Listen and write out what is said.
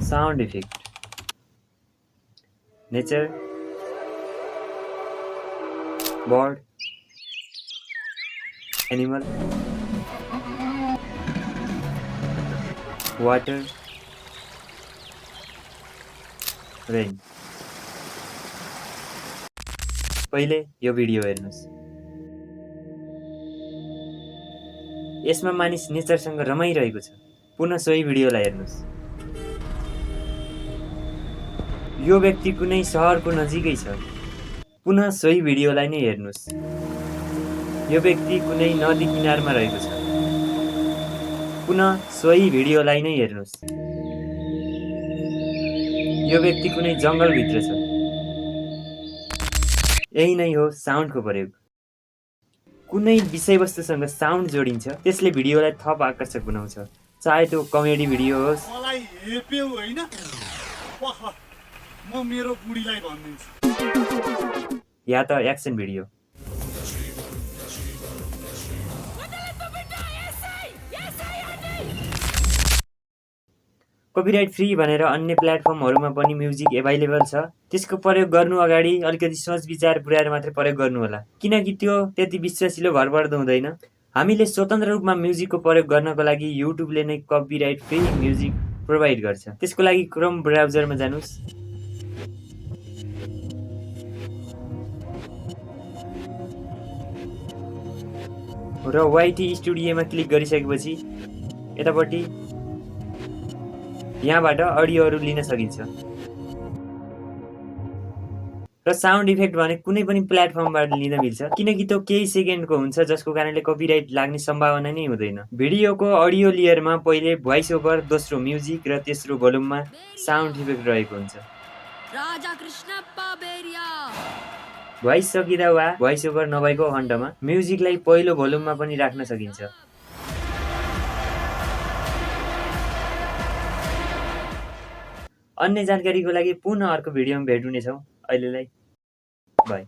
Sound effect. Nature, bird, animal, water, rain. पहिले यो video हेर्नुस्। यसमा मानिस नेचरसँग रमाइरहेको छ। पुनः सोही भिडियोलाई हेर्नुस्। यो व्यक्ति कुनै सहरको नजिकै छ। पुनः सोही भिडियोलाई नै हेर्नुस्। यो व्यक्ति कुनै नदी किनारमा रहेको छ। पुनः सोही भिडियोलाई नै हेर्नुस्। यो व्यक्ति कुनै जङ्गलभित्र छ। यही नै हो साउन्डको प्रयोग। कुनै विषयवस्तुसँग साउन्ड जोडिन्छ, त्यसले भिडियोलाई थप आकर्षक बनाउँछ। चाहे त्यो कमेडी भिडियो होस्, मलाई हेप्यौ हैन, म मेरो बुढीलाई भन्दिन्छु, या त एक्सन भिडियो। कपिराइट फ्री भनेर अन्य प्लेटफर्महरुमा पनि म्युजिक एभाइलेबल छ। त्यसको प्रयोग गर्नु अगाडि अलिकति सोच विचार पुर्याएर मात्रै प्रयोग गर्नु होला, किनकि त्यो त्यति विश्वासिलो भरपर्दो हुँदैन। हामीले स्वतन्त्र रूपमा म्युजिकको प्रयोग गर्नको लागि युट्युबले नै कपिराइट फ्री म्युजिक प्रोभाइड गर्छ। त्यसको लागि क्रोम ब्राउजरमा जानुस्। र वाइटी स्टुडियोमा क्लिक गरिसकेपछि यतापट्टि यहाँबाट अडियोहरू लिन सकिन्छ। र साउन्ड इफेक्ट भने कुनै पनि प्लेटफर्मबाट लिन मिल्छ, किनकि त्यो केही सेकेन्डको हुन्छ, जसको कारणले कपिराइट लाग्ने सम्भावना नै हुँदैन। भिडियोको अडियो लेयरमा पहिले भोइस ओभर, दोस्रो म्युजिक र तेस्रो भोल्युममा साउन्ड इफेक्ट रहेको हुन्छ। भोइस सकिँदा वा भोइस ओभर नभएको खण्डमा म्युजिकलाई पहिलो भोल्युममा पनि राख्न सकिन्छ। अन्य जानकारीको लागि पुनः अर्को भिडियोमा भेट हुनेछौँ। अहिलेलाई बाई।